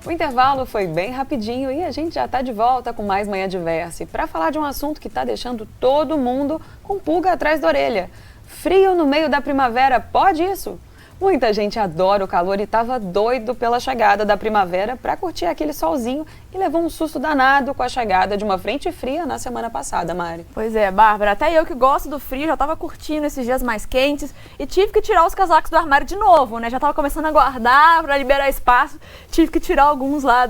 O intervalo foi bem rapidinho e a gente já está de volta com mais Manhã Diversa para falar de um assunto que está deixando todo mundo com pulga atrás da orelha. Frio no meio da primavera, pode isso? Muita gente adora o calor e estava doido pela chegada da primavera para curtir aquele solzinho e levou um susto danado com a chegada de uma frente fria na semana passada, Mari. Pois é, Bárbara, até eu que gosto do frio já estava curtindo esses dias mais quentes e tive que tirar os casacos do armário de novo, né? Já estava começando a guardar para liberar espaço, tive que tirar alguns lá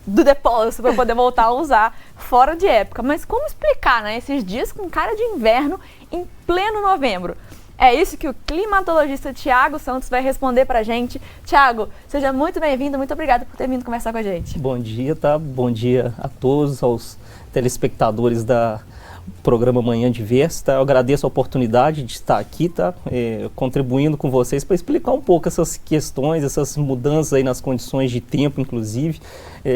do depósito para poder voltar a usar fora de época. Mas como explicar, né? Esses dias com cara de inverno em pleno novembro? É isso que o climatologista Tiago Santos vai responder pra gente. Tiago, seja muito bem-vindo, muito obrigada por ter vindo conversar com a gente. Bom dia, tá? Bom dia a todos, aos telespectadores da programa Manhã Diversa, tá? Eu agradeço a oportunidade de estar aqui, tá? Contribuindo com vocês para explicar um pouco essas questões, essas mudanças aí nas condições de tempo, inclusive,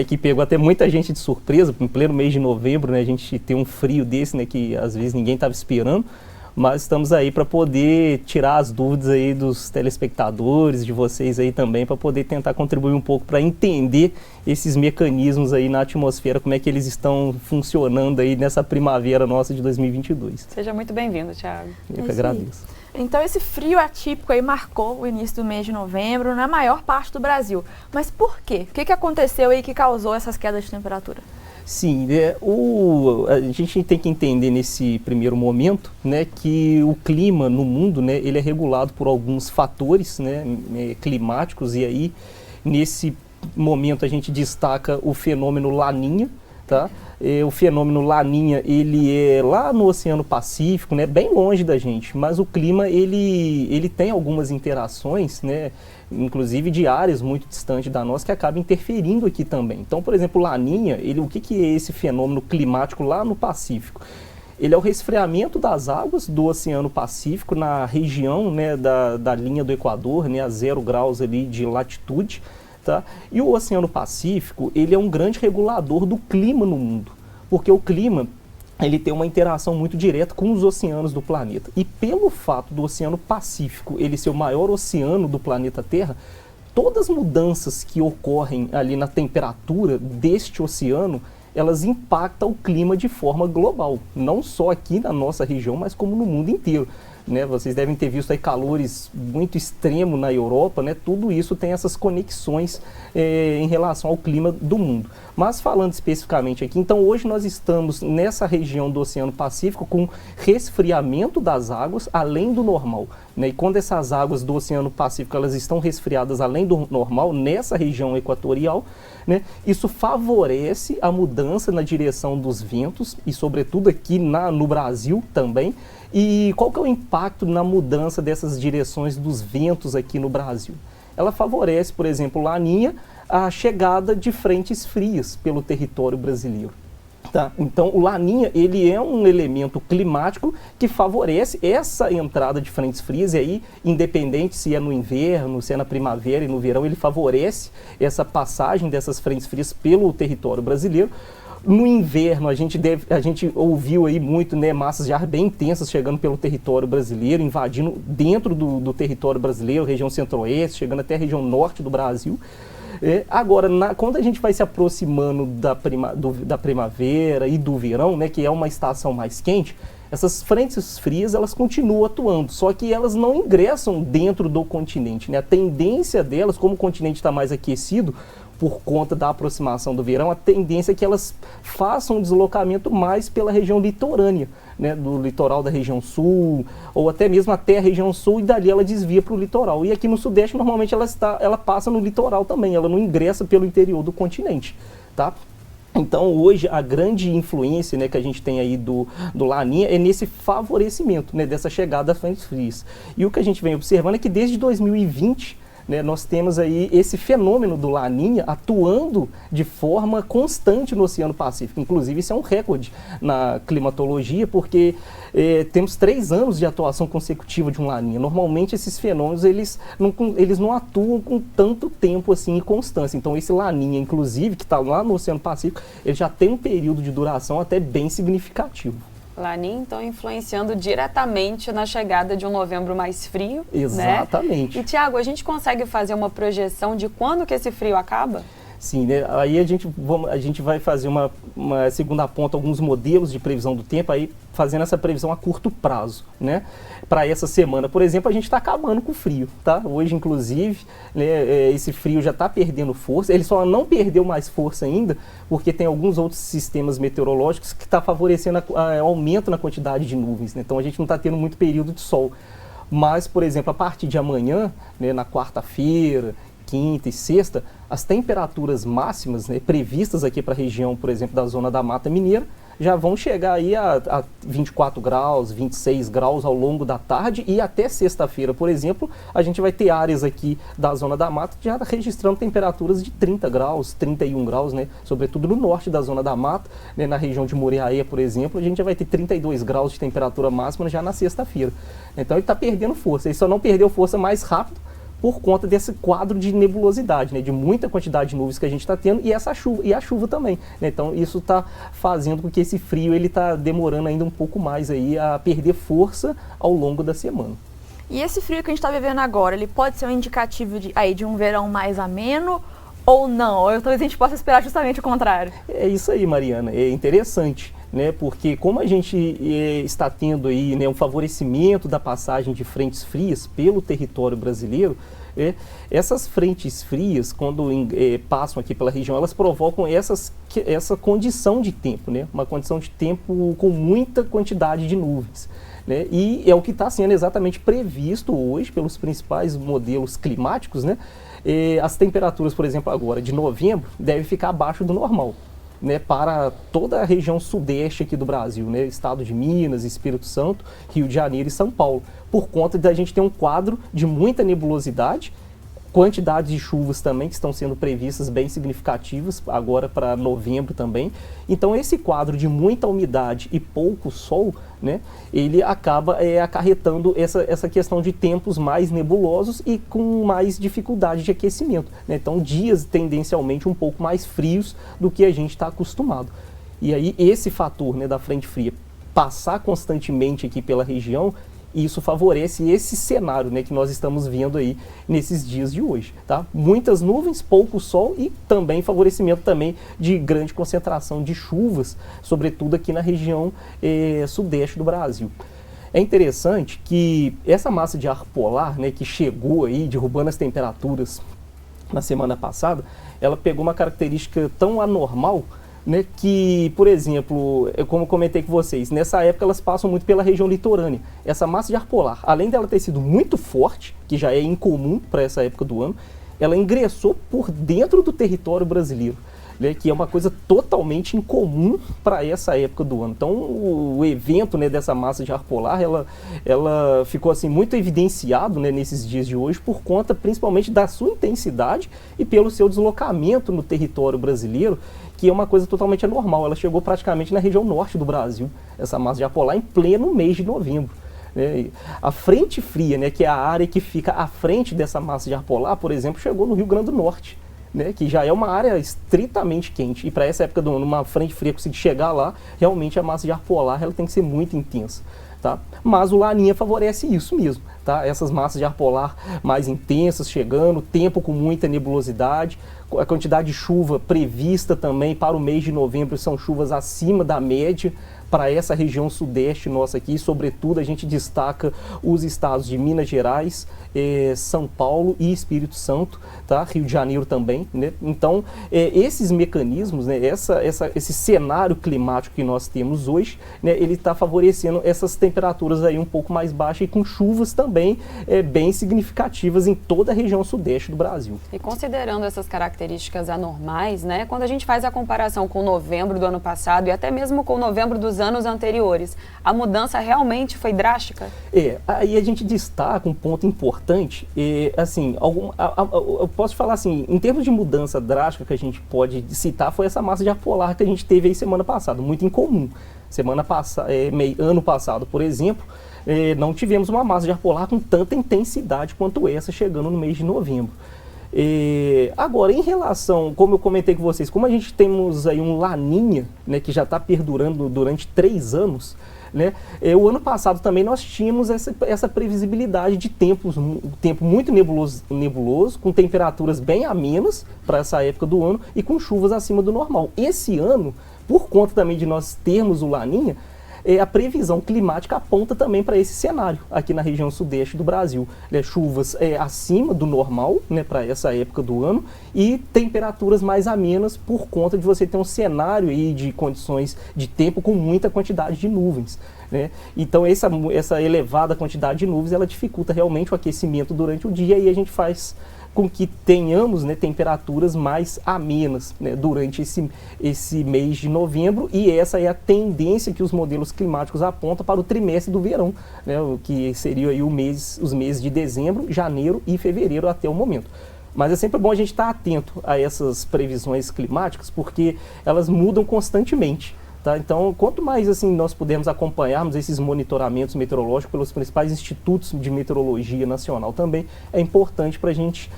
que pegou até muita gente de surpresa, em pleno mês de novembro, né? A gente tem um frio desse, né? Que às vezes ninguém estava esperando. Mas estamos aí para poder tirar as dúvidas aí dos telespectadores, de vocês aí também, para poder tentar contribuir um pouco para entender esses mecanismos aí na atmosfera, como é que eles estão funcionando aí nessa primavera nossa de 2022. Seja muito bem-vindo, Tiago. Eu que agradeço. Então esse frio atípico aí marcou o início do mês de novembro na maior parte do Brasil. Mas por quê? O que aconteceu aí que causou essas quedas de temperatura? Sim, a gente tem que entender nesse primeiro momento, né, que o clima no mundo, né, ele é regulado por alguns fatores, né, climáticos, e aí nesse momento a gente destaca o fenômeno Laninha, tá? O fenômeno Laninha, ele é lá no Oceano Pacífico, né, bem longe da gente, mas o clima ele tem algumas interações, né, inclusive de áreas muito distantes da nossa, que acabam interferindo aqui também. Então, por exemplo, Laninha, o que é esse fenômeno climático lá no Pacífico? Ele é o resfriamento das águas do Oceano Pacífico na região, né, da linha do Equador, né, a 0 graus ali de latitude. Tá? E o Oceano Pacífico, ele é um grande regulador do clima no mundo, porque o clima ele tem uma interação muito direta com os oceanos do planeta. E pelo fato do Oceano Pacífico ele ser o maior oceano do planeta Terra, todas as mudanças que ocorrem ali na temperatura deste oceano, elas impactam o clima de forma global, não só aqui na nossa região, mas como no mundo inteiro. Né, vocês devem ter visto aí calores muito extremos na Europa, né, tudo isso tem essas conexões em relação ao clima do mundo. Mas falando especificamente aqui, então hoje nós estamos nessa região do Oceano Pacífico com resfriamento das águas além do normal. Né, e quando essas águas do Oceano Pacífico elas estão resfriadas além do normal nessa região equatorial, né, isso favorece a mudança na direção dos ventos e sobretudo aqui no Brasil também. E qual que é o impacto na mudança dessas direções dos ventos aqui no Brasil? Ela favorece, por exemplo, Laninha, a chegada de frentes frias pelo território brasileiro. Tá? Então, o Laninha, ele é um elemento climático que favorece essa entrada de frentes frias, e aí, independente se é no inverno, se é na primavera e no verão, ele favorece essa passagem dessas frentes frias pelo território brasileiro. No inverno, a gente ouviu aí muito, né, massas de ar bem intensas chegando pelo território brasileiro, invadindo dentro do território brasileiro, região centro-oeste, chegando até a região norte do Brasil. Agora, quando a gente vai se aproximando da primavera e do verão, né, que é uma estação mais quente, essas frentes frias elas continuam atuando, só que elas não ingressam dentro do continente. Né? A tendência delas, como o continente está mais aquecido, por conta da aproximação do verão, a tendência é que elas façam um deslocamento mais pela região litorânea, né, do litoral da região sul, ou até mesmo até a região sul, e dali ela desvia para o litoral. E aqui no sudeste, normalmente, ela passa no litoral também, ela não ingressa pelo interior do continente. Tá? Então, hoje, a grande influência, né, que a gente tem aí do Laninha é nesse favorecimento, né, dessa chegada a frentes frias. E o que a gente vem observando é que desde 2020, né, nós temos aí esse fenômeno do Laninha atuando de forma constante no Oceano Pacífico. Inclusive, isso é um recorde na climatologia, porque temos 3 anos de atuação consecutiva de um Laninha. Normalmente, esses fenômenos eles não atuam com tanto tempo assim e constância. Então, esse Laninha, inclusive, que está lá no Oceano Pacífico, ele já tem um período de duração até bem significativo. Laninha, então, influenciando diretamente na chegada de um novembro mais frio. Exatamente. Né? E, Tiago, a gente consegue fazer uma projeção de quando que esse frio acaba? Sim, né? Aí a gente vai fazer uma segunda ponta, alguns modelos de previsão do tempo, aí fazendo essa previsão a curto prazo, né? Para essa semana, por exemplo, a gente está acabando com o frio, tá? Hoje, inclusive, né, esse frio já está perdendo força, ele só não perdeu mais força ainda, porque tem alguns outros sistemas meteorológicos que estão favorecendo aumento na quantidade de nuvens, né? Então a gente não está tendo muito período de sol. Mas, por exemplo, a partir de amanhã, né, na quarta-feira, quinta e sexta, as temperaturas máximas, né, previstas aqui para a região, por exemplo, da zona da Mata Mineira, já vão chegar aí a 24 graus, 26 graus ao longo da tarde, e até sexta-feira, por exemplo, a gente vai ter áreas aqui da zona da mata já registrando temperaturas de 30 graus, 31 graus, né, sobretudo no norte da zona da mata, né, na região de Moreaê, por exemplo, a gente já vai ter 32 graus de temperatura máxima já na sexta-feira. Então ele está perdendo força, ele só não perdeu força mais rápido por conta desse quadro de nebulosidade, né, de muita quantidade de nuvens que a gente está tendo, e essa chuva, e a chuva também, né? Então isso está fazendo com que esse frio ele está demorando ainda um pouco mais aí a perder força ao longo da semana. E esse frio que a gente está vivendo agora, ele pode ser um indicativo de um verão mais ameno ou não? Ou talvez a gente possa esperar justamente o contrário? É isso aí, Mariana, é interessante, né, porque como a gente está tendo aí, né, um favorecimento da passagem de frentes frias pelo território brasileiro, essas frentes frias, quando passam aqui pela região, elas provocam essa condição de tempo, né, uma condição de tempo com muita quantidade de nuvens. Né, e é o que está sendo exatamente previsto hoje pelos principais modelos climáticos, né? As temperaturas, por exemplo, agora de novembro, devem ficar abaixo do normal, né, para toda a região sudeste aqui do Brasil, né, estado de Minas, Espírito Santo, Rio de Janeiro e São Paulo, por conta da gente ter um quadro de muita nebulosidade, quantidades de chuvas também que estão sendo previstas bem significativas agora para novembro também. Então esse quadro de muita umidade e pouco sol, né, ele acaba acarretando essa questão de tempos mais nebulosos e com mais dificuldade de aquecimento, né? Então dias tendencialmente um pouco mais frios do que a gente está acostumado. E aí esse fator, né, da frente fria passar constantemente aqui pela região, isso favorece esse cenário, né, que nós estamos vendo aí nesses dias de hoje, tá? Muitas nuvens, pouco sol e também favorecimento também de grande concentração de chuvas, sobretudo aqui na região sudeste do Brasil. É interessante que essa massa de ar polar, né, que chegou aí derrubando as temperaturas na semana passada, ela pegou uma característica tão anormal, né, que, por exemplo, como eu comentei com vocês, nessa época elas passam muito pela região litorânea. Essa massa de ar polar, além dela ter sido muito forte, que já é incomum para essa época do ano, ela ingressou por dentro do território brasileiro, né, que é uma coisa totalmente incomum para essa época do ano. Então, o evento, né, dessa massa de ar polar, ela ficou assim muito evidenciado, né, nesses dias de hoje por conta principalmente da sua intensidade e pelo seu deslocamento no território brasileiro, que é uma coisa totalmente anormal. Ela chegou praticamente na região norte do Brasil, essa massa de ar polar, em pleno mês de novembro. A frente fria, né, que é a área que fica à frente dessa massa de ar polar, por exemplo, chegou no Rio Grande do Norte, né, que já é uma área estritamente quente. E para essa época do ano, uma frente fria conseguir chegar lá, realmente a massa de ar polar ela tem que ser muito intensa. Tá? Mas o Laninha favorece isso mesmo, tá? Essas massas de ar polar mais intensas chegando, tempo com muita nebulosidade, a quantidade de chuva prevista também para o mês de novembro são chuvas acima da média para essa região sudeste nossa aqui. Sobretudo a gente destaca os estados de Minas Gerais, São Paulo e Espírito Santo, tá? Rio de Janeiro também, né? Então esses mecanismos, né, esse cenário climático que nós temos hoje, né, ele está favorecendo essas temperaturas aí um pouco mais baixas e com chuvas também bem significativas em toda a região sudeste do Brasil. E considerando essas características anormais, né, quando a gente faz a comparação com novembro do ano passado e até mesmo com novembro dos anos anteriores, a mudança realmente foi drástica? Aí a gente destaca um ponto importante, assim, eu posso falar assim, em termos de mudança drástica que a gente pode citar, foi essa massa de ar polar que a gente teve aí semana passada, muito incomum. Ano passado, por exemplo, não tivemos uma massa de ar polar com tanta intensidade quanto essa chegando no mês de novembro. Agora, em relação, como eu comentei com vocês, como a gente temos aí um Laninha, né, que já está perdurando durante 3 anos, né? O ano passado também nós tínhamos essa previsibilidade de tempo muito nebuloso, com temperaturas bem amenas para essa época do ano e com chuvas acima do normal. Esse ano, por conta também de nós termos o Laninha, a previsão climática aponta também para esse cenário aqui na região sudeste do Brasil. Chuvas acima do normal, né, para essa época do ano, e temperaturas mais amenas por conta de você ter um cenário aí de condições de tempo com muita quantidade de nuvens, né? Então essa elevada quantidade de nuvens, ela dificulta realmente o aquecimento durante o dia, e a gente faz com que tenhamos, né, temperaturas mais amenas, né, durante esse mês de novembro, e essa é a tendência que os modelos climáticos apontam para o trimestre do verão, né, o que seria aí os meses de dezembro, janeiro e fevereiro até o momento. Mas é sempre bom a gente estar atento a essas previsões climáticas, porque elas mudam constantemente. Tá? Então, quanto mais assim, nós pudermos acompanharmos esses monitoramentos meteorológicos pelos principais institutos de meteorologia nacional também, é importante para a gente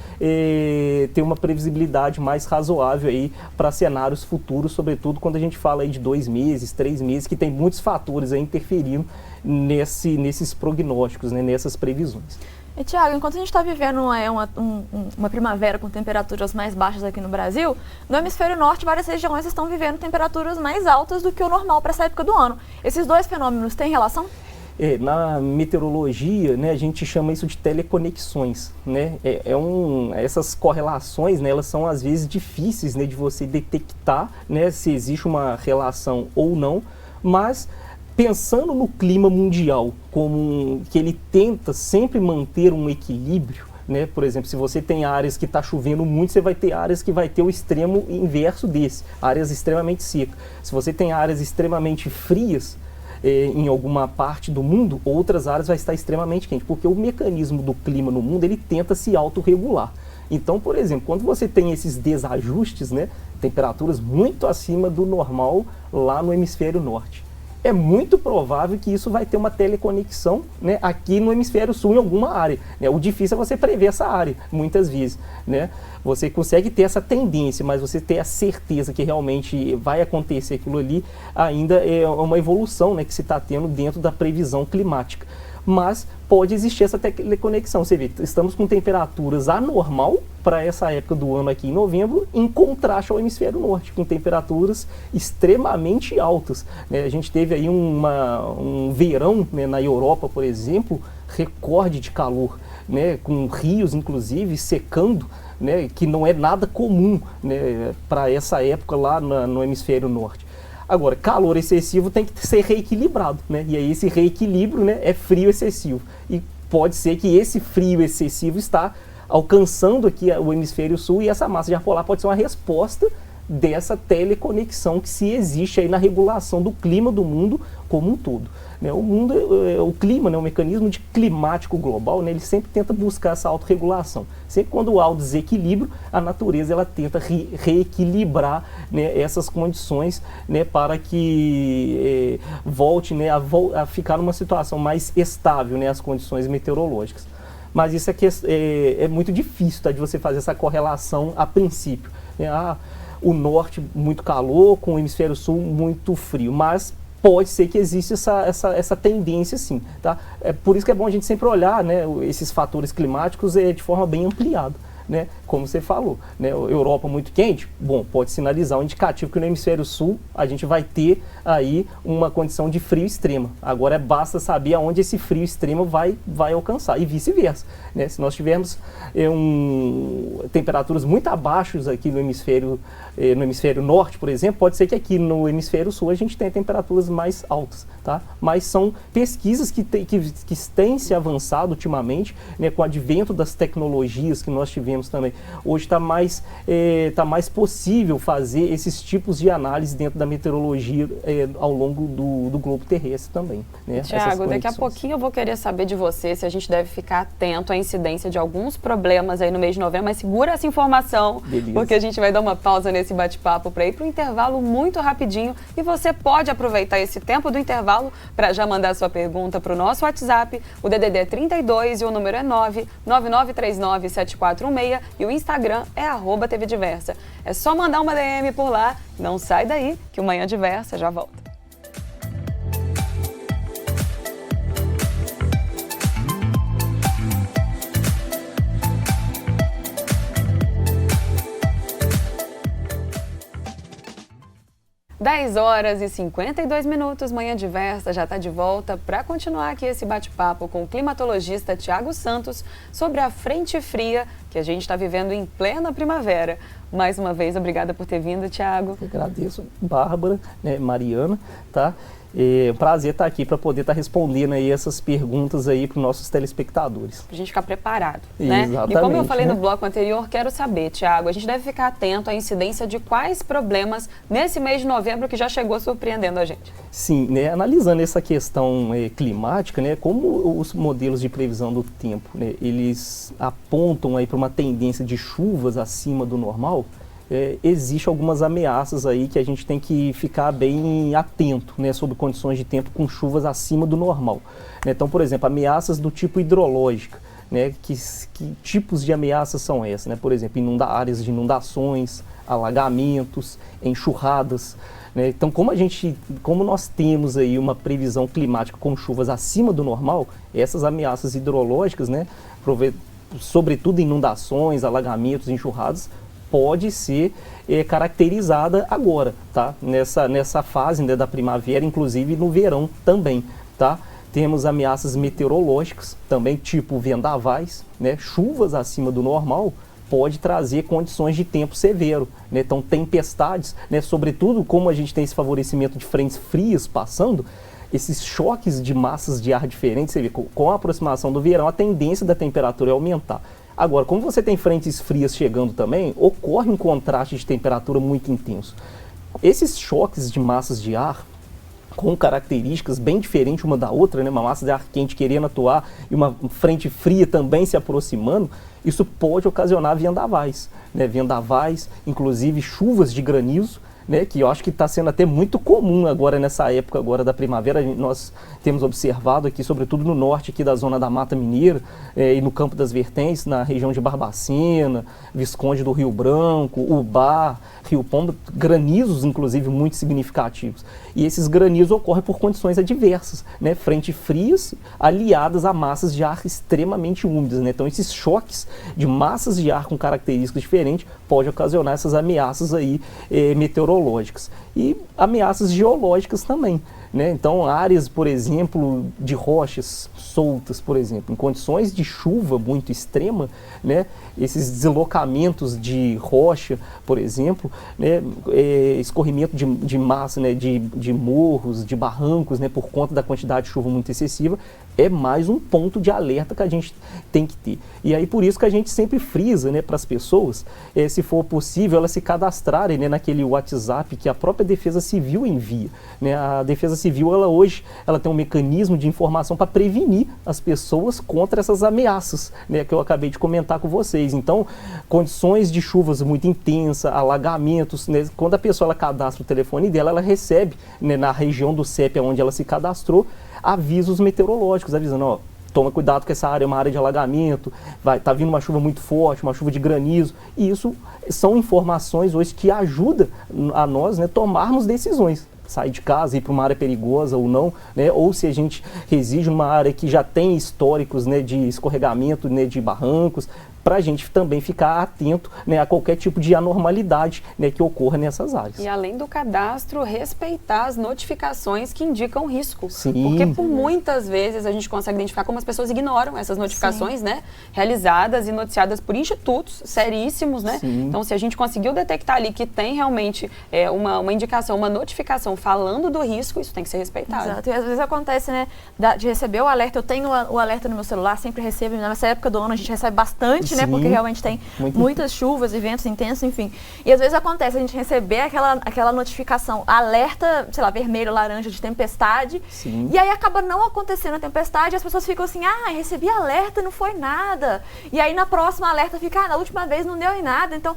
ter uma previsibilidade mais razoável aí para cenários futuros, sobretudo quando a gente fala aí de 2 meses, 3 meses, que tem muitos fatores aí interferindo nesses prognósticos, né, nessas previsões. E, Tiago, enquanto a gente está vivendo uma primavera com temperaturas mais baixas aqui no Brasil, no hemisfério norte várias regiões estão vivendo temperaturas mais altas do que o normal para essa época do ano. Esses dois fenômenos têm relação? Na meteorologia, né, a gente chama isso de teleconexões, né? Essas correlações, né, elas são às vezes difíceis, né, de você detectar, né, se existe uma relação ou não, mas pensando no clima mundial, como que ele tenta sempre manter um equilíbrio, né? Por exemplo, se você tem áreas que está chovendo muito, você vai ter áreas que vai ter o extremo inverso desse, áreas extremamente secas. Se você tem áreas extremamente frias em alguma parte do mundo, outras áreas vai estar extremamente quente, porque o mecanismo do clima no mundo, ele tenta se autorregular. Então, por exemplo, quando você tem esses desajustes, né, temperaturas muito acima do normal lá no hemisfério norte, é muito provável que isso vai ter uma teleconexão, né, aqui no hemisfério sul em alguma área, né? O difícil é você prever essa área, muitas vezes, né? Você consegue ter essa tendência, mas você ter a certeza que realmente vai acontecer aquilo ali, ainda é uma evolução, né, que se está tendo dentro da previsão climática. Mas pode existir essa teleconexão. Você vê, estamos com temperaturas anormal para essa época do ano aqui em novembro, em contraste ao hemisfério norte, com temperaturas extremamente altas, né? A gente teve aí um verão, né, na Europa, por exemplo, recorde de calor, né, com rios, inclusive, secando, né, que não é nada comum, né, para essa época lá no hemisfério norte. Agora, calor excessivo tem que ser reequilibrado, né? E aí esse reequilíbrio, né, é frio excessivo. E pode ser que esse frio excessivo está alcançando aqui o hemisfério sul, e essa massa de ar polar pode ser uma resposta dessa teleconexão que se existe aí na regulação do clima do mundo como um todo, né? O clima, né, o mecanismo de climático global, né, ele sempre tenta buscar essa autorregulação. Sempre quando há o desequilíbrio, a natureza ela tenta reequilibrar, né, essas condições, né, para que volte, né, a ficar numa situação mais estável, né, as condições meteorológicas. Mas isso é muito difícil, tá, de você fazer essa correlação a princípio, né? O norte muito calor, com o hemisfério sul muito frio, mas pode ser que exista essa tendência sim, tá? É por isso que é bom a gente sempre olhar, né, esses fatores climáticos de forma bem ampliada, né? Como você falou, né, Europa muito quente, bom, pode sinalizar um indicativo que no hemisfério sul a gente vai ter aí uma condição de frio extrema. Agora basta saber aonde esse frio extremo vai alcançar, e vice-versa, né? Se nós tivermos temperaturas muito abaixo aqui no hemisfério norte, por exemplo, pode ser que aqui no hemisfério sul a gente tenha temperaturas mais altas, tá? Mas são pesquisas que têm se avançado ultimamente, né, com o advento das tecnologias que nós tivemos também. Hoje está mais possível fazer esses tipos de análise dentro da meteorologia ao longo do globo terrestre também, né? Tiago, daqui a pouquinho eu vou querer saber de você se a gente deve ficar atento à incidência de alguns problemas aí no mês de novembro, mas segura essa informação, beleza, porque a gente vai dar uma pausa nesse bate-papo para ir para o intervalo muito rapidinho, e você pode aproveitar esse tempo do intervalo para já mandar sua pergunta para o nosso WhatsApp, o DDD é 32 e o número é 999397416, e o Instagram é @tvdiversa. É só mandar uma DM por lá, não sai daí que o Manhã Diversa já volta. 10 horas e 52 minutos, Manhã Diversa já está de volta para continuar aqui esse bate-papo com o climatologista Tiago Santos sobre a frente fria que a gente está vivendo em plena primavera. Mais uma vez, obrigada por ter vindo, Tiago. Eu agradeço, Bárbara, né, Mariana, tá? É um prazer estar aqui para poder estar respondendo aí essas perguntas aí para os nossos telespectadores. Para a gente ficar preparado, né? Exatamente, e como eu falei né? no bloco anterior, quero saber, Tiago, a gente deve ficar atento à incidência de quais problemas nesse mês de novembro que já chegou surpreendendo a gente. Sim, né, analisando essa questão climática, né, como os modelos de previsão do tempo, né, eles apontam aí para uma tendência de chuvas acima do normal, existe algumas ameaças aí que a gente tem que ficar bem atento, né, sobre condições de tempo com chuvas acima do normal. Né? Então, por exemplo, ameaças do tipo hidrológica, né, que tipos de ameaças são essas? Né? Por exemplo, áreas de inundações, alagamentos, enxurradas. Né? Então, como nós temos aí uma previsão climática com chuvas acima do normal, essas ameaças hidrológicas, né, sobretudo inundações, alagamentos, enxurradas, pode ser caracterizada agora, tá? Nessa fase, né, da primavera, inclusive no verão também, tá? Temos ameaças meteorológicas, também tipo vendavais, né? Chuvas acima do normal pode trazer condições de tempo severo, né? Então tempestades, né? Sobretudo como a gente tem esse favorecimento de frentes frias passando, esses choques de massas de ar diferentes, você vê, com a aproximação do verão, a tendência da temperatura é aumentar. Agora, como você tem frentes frias chegando também, ocorre um contraste de temperatura muito intenso. Esses choques de massas de ar, com características bem diferentes uma da outra, né? Uma massa de ar quente querendo atuar e uma frente fria também se aproximando, isso pode ocasionar vendavais, né? Vendavais, inclusive chuvas de granizo, né, que eu acho que está sendo até muito comum agora nessa época agora da primavera. Nós temos observado aqui, sobretudo no norte aqui da zona da Mata Mineira e no Campo das Vertentes, na região de Barbacena, Visconde do Rio Branco, Ubá, Rio Pombo, granizos inclusive muito significativos. E esses granizos ocorrem por condições adversas, né, frentes frias aliadas a massas de ar extremamente úmidas, né? Então esses choques de massas de ar com características diferentes pode ocasionar essas ameaças aí meteorológicas e ameaças geológicas também, né? Então áreas, por exemplo, de rochas soltas, por exemplo, em condições de chuva muito extrema, né? Esses deslocamentos de rocha, por exemplo, né? Escorrimento de massa, né? De morros, de barrancos, né? Por conta da quantidade de chuva muito excessiva, é mais um ponto de alerta que a gente tem que ter. E aí por isso que a gente sempre frisa, né, para as pessoas, se for possível, elas se cadastrarem, né, naquele WhatsApp que a própria Defesa Civil envia. Né? A Defesa Civil, hoje, ela tem um mecanismo de informação para prevenir as pessoas contra essas ameaças, né, que eu acabei de comentar com vocês. Então, condições de chuvas muito intensas, alagamentos, né, quando a pessoa ela cadastra o telefone dela, ela recebe, né, na região do CEP onde ela se cadastrou, avisos meteorológicos, avisando, ó, toma cuidado que essa área é uma área de alagamento, tá vindo uma chuva muito forte, uma chuva de granizo, e isso são informações hoje que ajudam a nós, né, tomarmos decisões. Sair de casa, ir para uma área perigosa ou não, né? Ou se a gente reside numa área que já tem históricos, né, de escorregamento, né, de barrancos, para a gente também ficar atento, né, a qualquer tipo de anormalidade, né, que ocorra nessas áreas. E além do cadastro, respeitar as notificações que indicam risco. Sim. Porque por muitas vezes a gente consegue identificar como as pessoas ignoram essas notificações, né, realizadas e noticiadas por institutos seríssimos, né? Sim. Então, se a gente conseguiu detectar ali que tem realmente uma indicação, uma notificação falando do risco, isso tem que ser respeitado. Exato. E às vezes acontece, né, de receber o alerta. Eu tenho o alerta no meu celular, sempre recebo. Nessa época do ano a gente recebe bastante, né, porque realmente tem muitas chuvas e ventos intensos, enfim. E às vezes acontece a gente receber aquela notificação, alerta, sei lá, vermelho, laranja de tempestade. Sim. E aí acaba não acontecendo a tempestade e as pessoas ficam assim, recebi alerta, não foi nada. E aí na próxima alerta fica, na última vez não deu em nada. Então,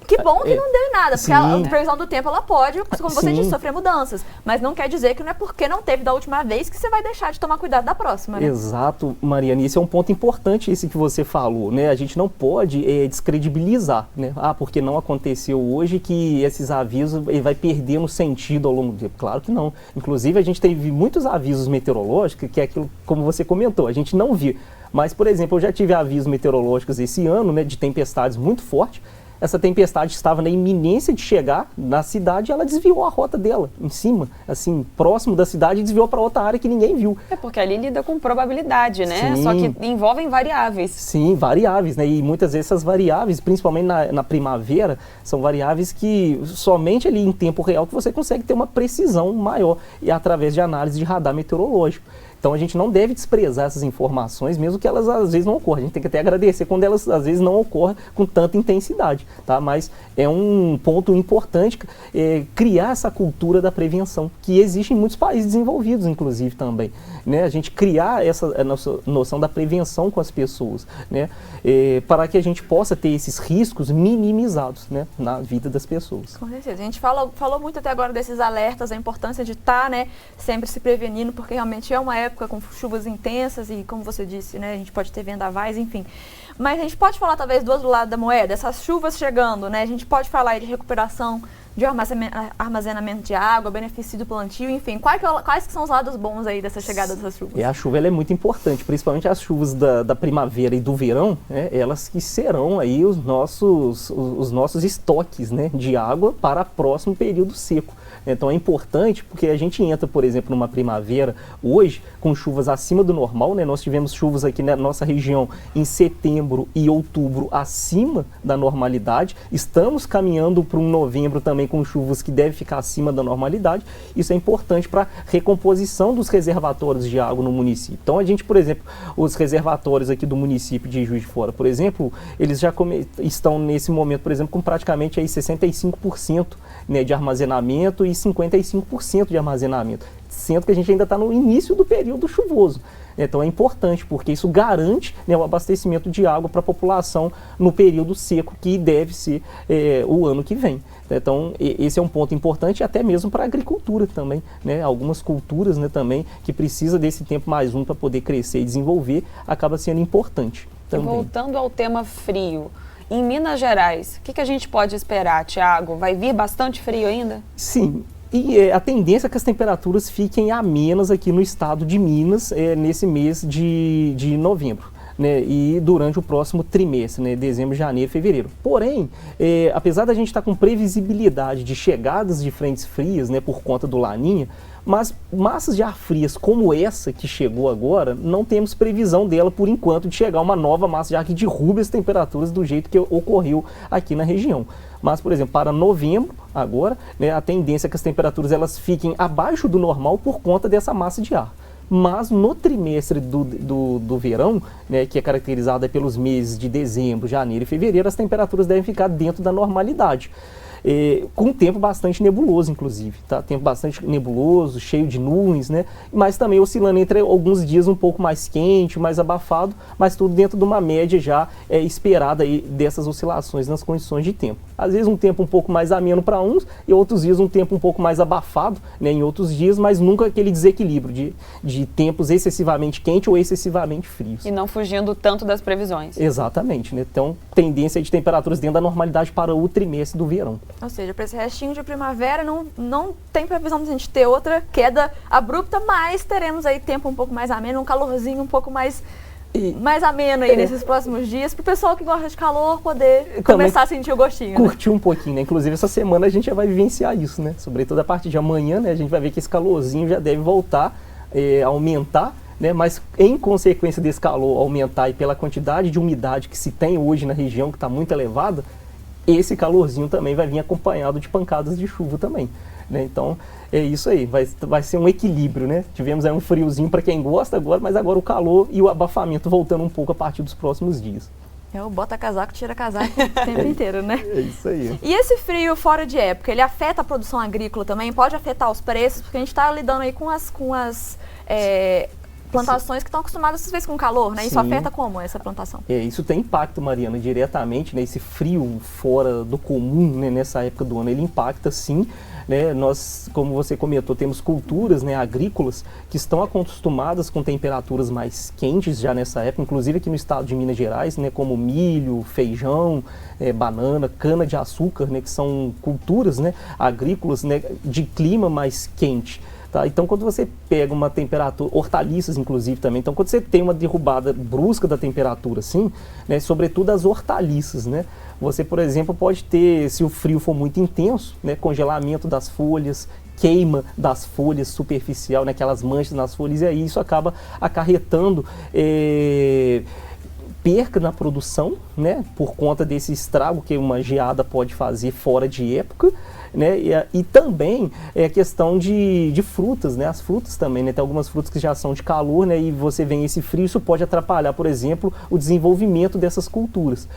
que bom que não deu em nada, porque a previsão do tempo, ela pode, como você disse, sofrer mudanças. Mas não quer dizer que não é porque não teve da última vez que você vai deixar de tomar cuidado da próxima, né? Exato, Mariana. E esse é um ponto importante, esse que você falou, né? A gente não pode descredibilizar, né? Porque não aconteceu hoje que esses avisos vai perdendo sentido ao longo do tempo. Claro que não. Inclusive, a gente teve muitos avisos meteorológicos, que é aquilo, como você comentou, a gente não viu. Mas, por exemplo, eu já tive avisos meteorológicos esse ano, né, de tempestades muito fortes. essa tempestade estava na iminência de chegar na cidade, ela desviou a rota dela, em cima, assim, próximo da cidade, e desviou para outra área que ninguém viu. É porque ali lida com probabilidade, né? Sim. Só que envolvem variáveis. Sim, variáveis, né? E muitas vezes essas variáveis, principalmente na primavera, são variáveis que somente ali em tempo real que você consegue ter uma precisão maior, e através de análise de radar meteorológico. Então a gente não deve desprezar essas informações, mesmo que elas às vezes não ocorram. A gente tem que até agradecer quando elas às vezes não ocorrem com tanta intensidade, tá? Mas é um ponto importante criar essa cultura da prevenção, que existe em muitos países desenvolvidos, inclusive também, né? A gente criar essa noção da prevenção com as pessoas, né? Para que a gente possa ter esses riscos minimizados, né, na vida das pessoas. Com certeza. A gente falou muito até agora desses alertas, a importância de estar, né, sempre se prevenindo, porque realmente é uma época com chuvas intensas e, como você disse, né, a gente pode ter vendavais, enfim. Mas a gente pode falar, talvez, do outro lado da moeda, essas chuvas chegando, né, a gente pode falar aí de recuperação, de armazenamento de água, benefício do plantio, enfim. Quais que são os lados bons aí dessa chegada dessas chuvas? A chuva ela é muito importante, principalmente as chuvas da primavera e do verão, né, elas que serão aí os nossos estoques, né, de água para o próximo período seco. Então é importante porque a gente entra, por exemplo, numa primavera hoje com chuvas acima do normal, né? Nós tivemos chuvas aqui na nossa região em setembro e outubro acima da normalidade. Estamos caminhando para um novembro também com chuvas que devem ficar acima da normalidade. Isso é importante para a recomposição dos reservatórios de água no município. Então a gente, por exemplo, os reservatórios aqui do município de Juiz de Fora, por exemplo, eles já estão nesse momento, por exemplo, com praticamente aí 65%, né, de armazenamento e 55% de armazenamento, sendo que a gente ainda está no início do período chuvoso. Então é importante, porque isso garante, né, o abastecimento de água para a população no período seco, que deve ser o ano que vem. Então esse é um ponto importante, até mesmo para a agricultura também, né? Algumas culturas, né, também, que precisa desse tempo mais para poder crescer e desenvolver, acaba sendo importante também. Voltando ao tema frio, em Minas Gerais, o que a gente pode esperar, Tiago? Vai vir bastante frio ainda? Sim. E a tendência é que as temperaturas fiquem amenas aqui no estado de Minas nesse mês de novembro, né, e durante o próximo trimestre, né, dezembro, janeiro, fevereiro. Porém, apesar da gente estar com previsibilidade de chegadas de frentes frias, né, por conta do Laninha, mas massas de ar frias como essa que chegou agora, não temos previsão dela por enquanto de chegar uma nova massa de ar que derrube as temperaturas do jeito que ocorreu aqui na região. Mas, por exemplo, para novembro, agora, né, a tendência é que as temperaturas elas fiquem abaixo do normal por conta dessa massa de ar. Mas no trimestre do verão, né, que é caracterizado pelos meses de dezembro, janeiro e fevereiro, as temperaturas devem ficar dentro da normalidade. Com um tempo bastante nebuloso, inclusive, tá? Tempo bastante nebuloso, cheio de nuvens, né? Mas também oscilando entre alguns dias um pouco mais quente, mais abafado, mas tudo dentro de uma média já esperada aí dessas oscilações nas condições de tempo. Às vezes um tempo um pouco mais ameno para uns e outros dias um tempo um pouco mais abafado, né, em outros dias, mas nunca aquele desequilíbrio de tempos excessivamente quentes ou excessivamente frios. E não fugindo tanto das previsões. Exatamente, né? Então, tendência de temperaturas dentro da normalidade para o trimestre do verão. Ou seja, para esse restinho de primavera não tem previsão de a gente ter outra queda abrupta, mas teremos aí tempo um pouco mais ameno, um calorzinho um pouco mais ameno aí nesses próximos dias, para o pessoal que gosta de calor poder começar a sentir o gostinho. Curtir, né, um pouquinho, né? Inclusive essa semana a gente já vai vivenciar isso, né? Sobretudo a partir de amanhã, né? A gente vai ver que esse calorzinho já deve voltar a aumentar, né? Mas em consequência desse calor aumentar e pela quantidade de umidade que se tem hoje na região, que está muito elevada, esse calorzinho também vai vir acompanhado de pancadas de chuva também, né? Então é isso aí, vai ser um equilíbrio, né? Tivemos aí um friozinho para quem gosta agora, mas agora o calor e o abafamento voltando um pouco a partir dos próximos dias. Bota casaco, tira casaco o tempo inteiro, né? É isso aí. E esse frio fora de época, ele afeta a produção agrícola também? Pode afetar os preços? Porque a gente está lidando aí com as plantações que estão acostumadas às vezes com calor, né? Isso Sim. afeta como essa plantação? Isso tem impacto, Mariana, diretamente, né? Esse frio fora do comum, né, nessa época do ano, ele impacta sim, né? Nós, como você comentou, temos culturas, né, agrícolas que estão acostumadas com temperaturas mais quentes já nessa época, inclusive aqui no estado de Minas Gerais, né, como milho, feijão, banana, cana de açúcar, né, que são culturas, né, agrícolas, né, de clima mais quente. Tá? Então, quando você pega uma temperatura, hortaliças inclusive também, então quando você tem uma derrubada brusca da temperatura assim, né, sobretudo as hortaliças, né, você, por exemplo, pode ter, se o frio for muito intenso, né, congelamento das folhas, queima das folhas superficial, né, aquelas manchas nas folhas, e aí isso acaba acarretando perca na produção, né, por conta desse estrago que uma geada pode fazer fora de época, né, e também é a questão de frutas, né, as frutas também, né, tem algumas frutas que já são de calor, né, e você vem esse frio, isso pode atrapalhar, por exemplo, o desenvolvimento dessas culturas.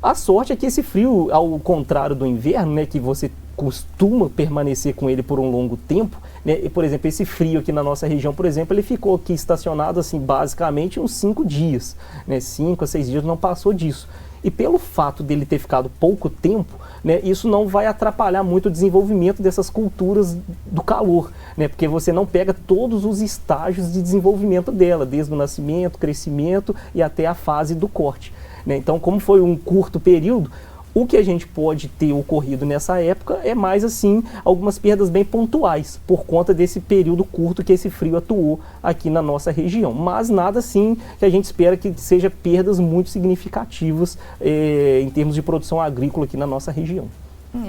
A sorte é que esse frio, ao contrário do inverno, né, que você costuma permanecer com ele por um longo tempo, né, e, por exemplo, esse frio aqui na nossa região, por exemplo, ele ficou aqui estacionado assim, basicamente uns 5 dias, né, 5 a 6 dias, não passou disso. E pelo fato dele ter ficado pouco tempo, né, isso não vai atrapalhar muito o desenvolvimento dessas culturas do calor, né, porque você não pega todos os estágios de desenvolvimento dela, desde o nascimento, crescimento e até a fase do corte, né. Então, como foi um curto período, o que a gente pode ter ocorrido nessa época é mais assim, algumas perdas bem pontuais, por conta desse período curto que esse frio atuou aqui na nossa região. Mas nada assim que a gente espera que seja perdas muito significativas em termos de produção agrícola aqui na nossa região.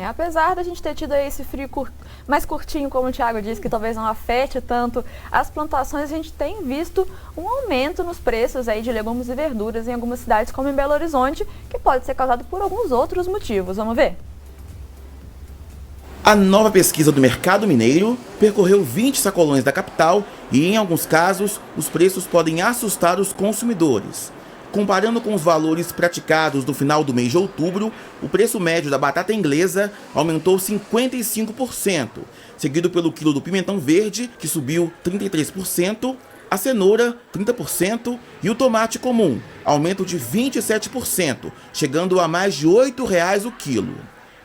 Apesar da gente ter tido aí esse frio mais curtinho, como o Thiago disse, que talvez não afete tanto as plantações, a gente tem visto um aumento nos preços aí de legumes e verduras em algumas cidades, como em Belo Horizonte, que pode ser causado por alguns outros motivos. Vamos ver? A nova pesquisa do Mercado Mineiro percorreu 20 sacolões da capital e, em alguns casos, os preços podem assustar os consumidores. Comparando com os valores praticados no final do mês de outubro, o preço médio da batata inglesa aumentou 55%, seguido pelo quilo do pimentão verde, que subiu 33%, a cenoura, 30%, e o tomate comum, aumento de 27%, chegando a mais de R$ 8,00 o quilo.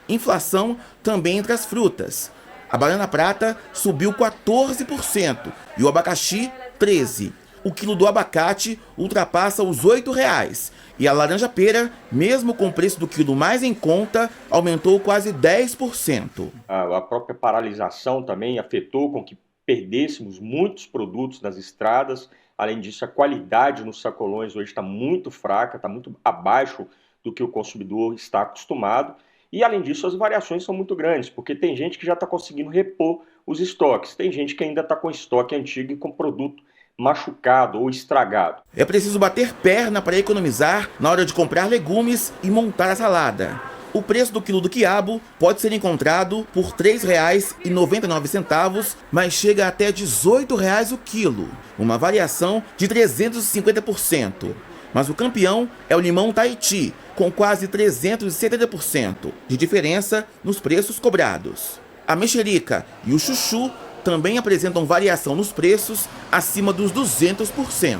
Inflação também entre as frutas. A banana prata subiu 14% e o abacaxi, 13%. O quilo do abacate ultrapassa os R$ 8,00 e a laranja-pera, mesmo com o preço do quilo mais em conta, aumentou quase 10%. A própria paralisação também afetou com que perdêssemos muitos produtos nas estradas. Além disso, a qualidade nos sacolões hoje está muito fraca, está muito abaixo do que o consumidor está acostumado. E, além disso, as variações são muito grandes, porque tem gente que já está conseguindo repor os estoques, tem gente que ainda está com estoque antigo e com produto machucado ou estragado. É preciso bater perna para economizar na hora de comprar legumes e montar a salada. O preço do quilo do quiabo pode ser encontrado por R$ 3,99, mas chega até R$ 18,00 o quilo, uma variação de 350%. Mas o campeão é o limão Tahiti, com quase 370% de diferença nos preços cobrados. A mexerica e o chuchu também apresentam variação nos preços acima dos 200%.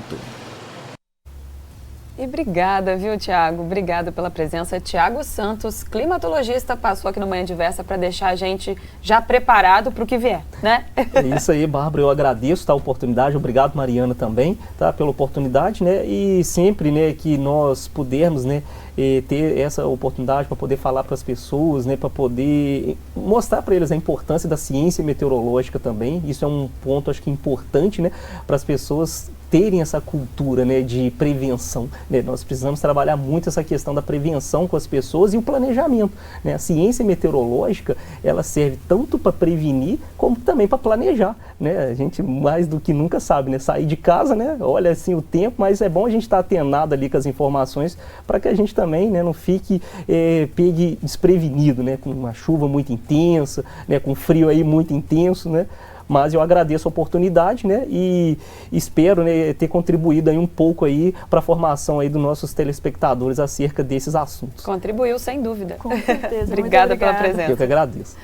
E obrigada, viu, Thiago? Obrigada pela presença. Thiago Santos, climatologista, passou aqui no Manhã Diversa para deixar a gente já preparado para o que vier, né? É isso aí, Bárbara, eu agradeço a oportunidade, obrigado, Mariana, também, tá, pela oportunidade, né, e sempre, né, que nós pudermos, né, ter essa oportunidade para poder falar para as pessoas, né, para poder mostrar para eles a importância da ciência meteorológica também. Isso é um ponto, acho que importante, né, para as pessoas terem essa cultura, né, de prevenção, né? Nós precisamos trabalhar muito essa questão da prevenção com as pessoas e o planejamento, né? A ciência meteorológica, ela serve tanto para prevenir como também para planejar, né? A gente mais do que nunca sabe, né, sair de casa, né, olha assim o tempo, mas é bom a gente estar atenado ali com as informações para que a gente também, né, não fique pegue desprevenido, né, com uma chuva muito intensa, né, com frio aí muito intenso, né? Mas eu agradeço a oportunidade, né, e espero, né, ter contribuído aí um pouco aí para a formação aí dos nossos telespectadores acerca desses assuntos. Contribuiu, sem dúvida. Com certeza. Obrigada pela presença. Eu que agradeço.